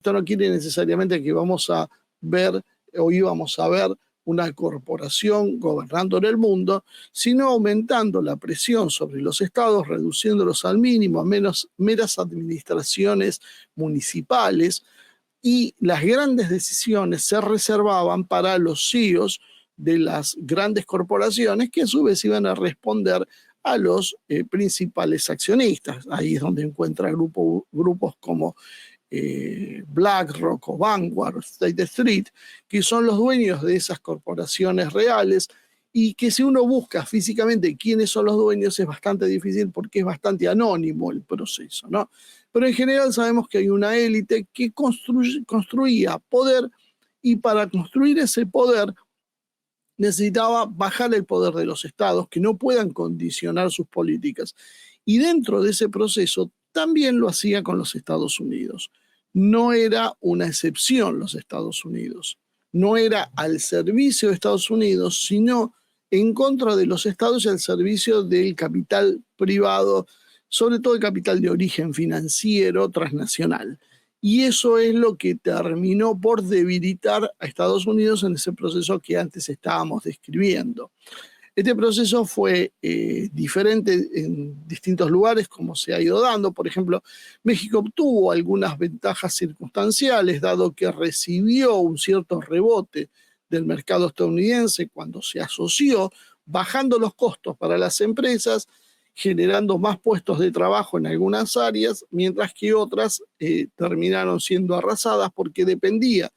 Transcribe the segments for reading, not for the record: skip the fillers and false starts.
Esto no quiere necesariamente que vamos a ver o íbamos a ver una corporación gobernando en el mundo, sino aumentando la presión sobre los estados, reduciéndolos al mínimo, a meras administraciones municipales, y las grandes decisiones se reservaban para los CEOs de las grandes corporaciones, que a su vez iban a responder a los principales accionistas. Ahí es donde encuentra grupos como BlackRock o Vanguard, State Street, que son los dueños de esas corporaciones reales, y que si uno busca físicamente quiénes son los dueños es bastante difícil porque es bastante anónimo el proceso, ¿no? Pero en general sabemos que hay una élite que construía poder, y para construir ese poder necesitaba bajar el poder de los estados, que no puedan condicionar sus políticas. Y dentro de ese proceso también lo hacía con los Estados Unidos. No era una excepción los Estados Unidos. No era al servicio de Estados Unidos, sino en contra de los estados y al servicio del capital privado, sobre todo el capital de origen financiero transnacional. Y eso es lo que terminó por debilitar a Estados Unidos en ese proceso que antes estábamos describiendo. Este proceso fue diferente en distintos lugares, como se ha ido dando. Por ejemplo, México obtuvo algunas ventajas circunstanciales, dado que recibió un cierto rebote del mercado estadounidense cuando se asoció, bajando los costos para las empresas, generando más puestos de trabajo en algunas áreas, mientras que otras terminaron siendo arrasadas porque dependía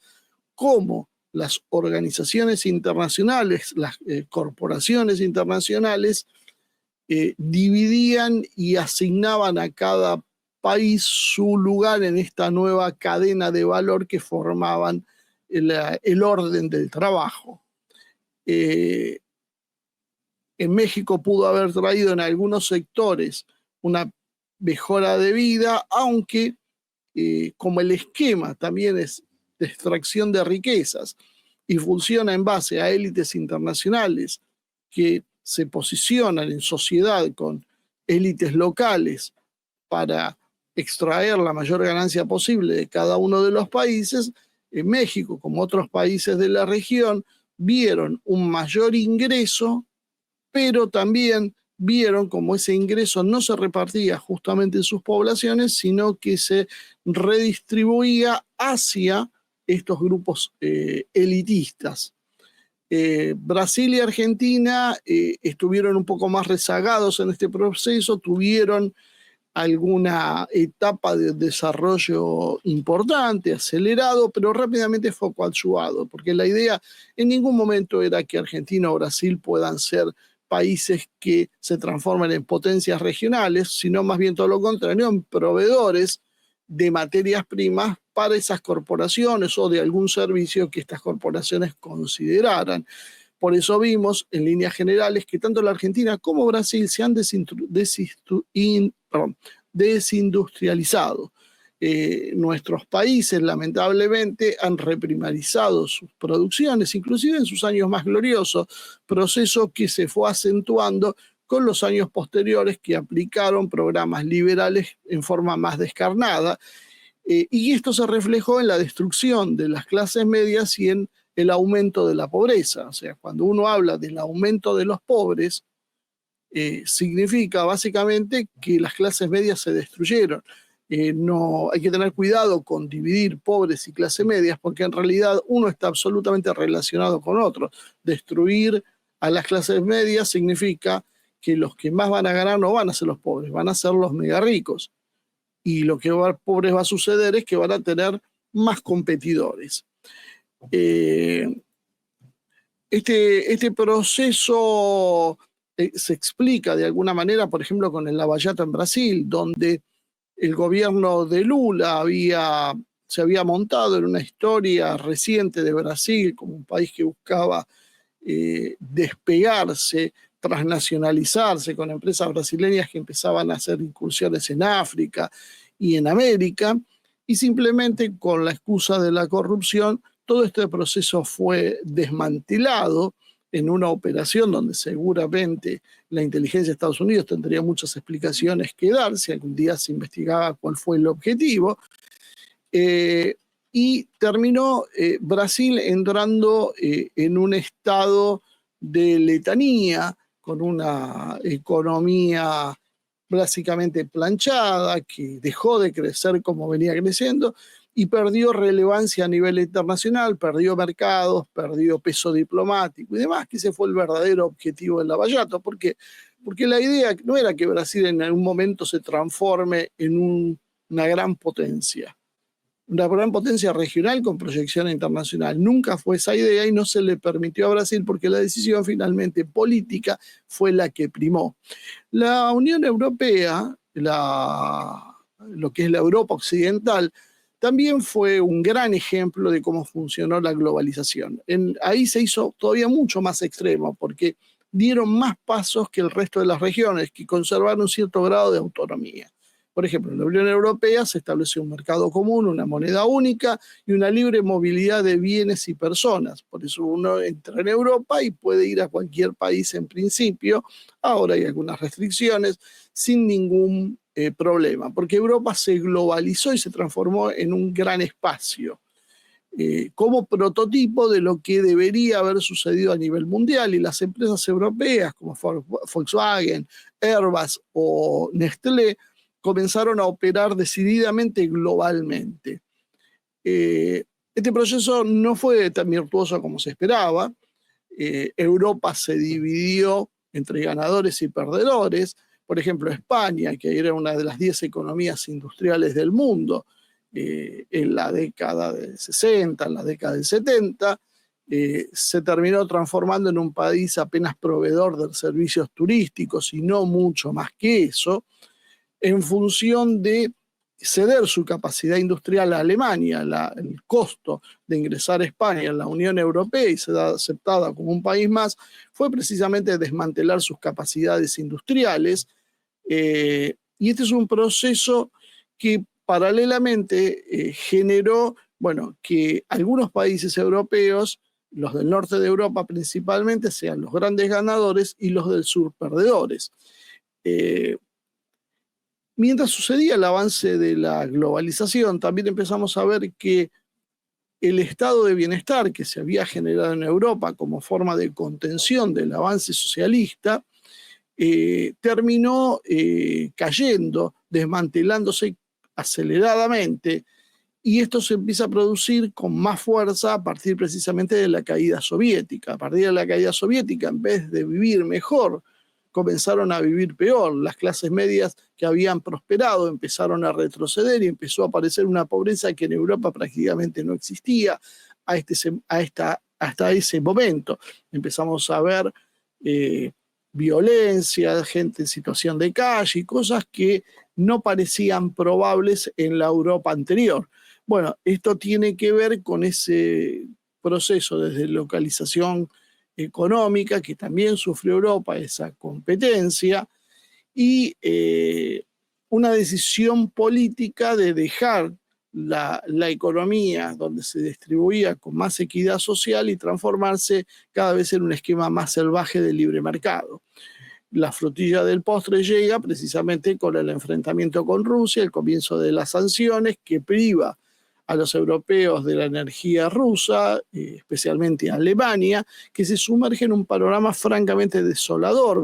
cómo las organizaciones internacionales, las corporaciones internacionales, dividían y asignaban a cada país su lugar en esta nueva cadena de valor que formaban el orden del trabajo. En México pudo haber traído en algunos sectores una mejora de vida, aunque como el esquema también es de extracción de riquezas y funciona en base a élites internacionales que se posicionan en sociedad con élites locales para extraer la mayor ganancia posible de cada uno de los países, en México, como otros países de la región, vieron un mayor ingreso, pero también vieron como ese ingreso no se repartía justamente en sus poblaciones, sino que se redistribuía hacia estos grupos elitistas. Brasil y Argentina estuvieron un poco más rezagados en este proceso, tuvieron alguna etapa de desarrollo importante, acelerado, pero rápidamente fue coadyuvado, porque la idea en ningún momento era que Argentina o Brasil puedan ser países que se transformen en potencias regionales, sino más bien todo lo contrario, en proveedores de materias primas para esas corporaciones o de algún servicio que estas corporaciones consideraran. Por eso vimos en líneas generales que tanto la Argentina como Brasil se han desindustrializado. Nuestros países lamentablemente han reprimarizado sus producciones, inclusive en sus años más gloriosos, proceso que se fue acentuando con los años posteriores, que aplicaron programas liberales en forma más descarnada, y esto se reflejó en la destrucción de las clases medias y en el aumento de la pobreza. O sea, cuando uno habla del aumento de los pobres, significa básicamente que las clases medias se destruyeron. No hay que tener cuidado con dividir pobres y clase medias, porque en realidad uno está absolutamente relacionado con otro. Destruir a las clases medias significa que los que más van a ganar no van a ser los pobres, van a ser los mega ricos. Y lo que pobres va a suceder es que van a tener más competidores. Este proceso se explica de alguna manera, por ejemplo, con el Lava Jato en Brasil, donde el gobierno de Lula se había montado en una historia reciente de Brasil como un país que buscaba despegarse, transnacionalizarse, con empresas brasileñas que empezaban a hacer incursiones en África y en América, y simplemente con la excusa de la corrupción, todo este proceso fue desmantelado en una operación donde seguramente la inteligencia de Estados Unidos tendría muchas explicaciones que dar si algún día se investigaba cuál fue el objetivo. y terminó Brasil entrando en un estado de letanía, con una economía básicamente planchada, que dejó de crecer como venía creciendo y perdió relevancia a nivel internacional, perdió mercados, perdió peso diplomático y demás, que ese fue el verdadero objetivo del Lavallato, porque la idea no era que Brasil en algún momento se transforme en una gran potencia, una gran potencia regional con proyección internacional. Nunca fue esa idea y no se le permitió a Brasil porque la decisión finalmente política fue la que primó. La Unión Europea, lo que es la Europa occidental, también fue un gran ejemplo de cómo funcionó la globalización. Ahí se hizo todavía mucho más extremo porque dieron más pasos que el resto de las regiones, que conservaron un cierto grado de autonomía. Por ejemplo, en la Unión Europea se estableció un mercado común, una moneda única y una libre movilidad de bienes y personas. Por eso uno entra en Europa y puede ir a cualquier país en principio. Ahora hay algunas restricciones sin ningún problema, porque Europa se globalizó y se transformó en un gran espacio. Como prototipo de lo que debería haber sucedido a nivel mundial, y las empresas europeas como Volkswagen, Airbus o Nestlé comenzaron a operar decididamente globalmente. Este proceso no fue tan virtuoso como se esperaba. Europa se dividió entre ganadores y perdedores. Por ejemplo, España, que era una de las 10 economías industriales del mundo en la década del 60, en la década del 70, se terminó transformando en un país apenas proveedor de servicios turísticos y no mucho más que eso, en función de ceder su capacidad industrial a Alemania. El costo de ingresar a España en la Unión Europea y ser aceptada como un país más fue precisamente desmantelar sus capacidades industriales. Y este es un proceso que paralelamente generó, bueno, que algunos países europeos, los del norte de Europa principalmente, sean los grandes ganadores y los del sur perdedores. Mientras sucedía el avance de la globalización, también empezamos a ver que el estado de bienestar que se había generado en Europa como forma de contención del avance socialista terminó cayendo, desmantelándose aceleradamente, y esto se empieza a producir con más fuerza a partir precisamente de la caída soviética. A partir de la caída soviética, en vez de vivir mejor, comenzaron a vivir peor. Las clases medias que habían prosperado empezaron a retroceder y empezó a aparecer una pobreza que en Europa prácticamente no existía hasta ese momento. Empezamos a ver violencia, gente en situación de calle y cosas que no parecían probables en la Europa anterior. Bueno, esto tiene que ver con ese proceso de deslocalización económica que también sufrió Europa, esa competencia, y una decisión política de dejar la economía donde se distribuía con más equidad social y transformarse cada vez en un esquema más salvaje de libre mercado. La frutilla del postre llega precisamente con el enfrentamiento con Rusia, el comienzo de las sanciones que priva a los europeos de la energía rusa, especialmente a Alemania, que se sumerge en un panorama francamente desolador.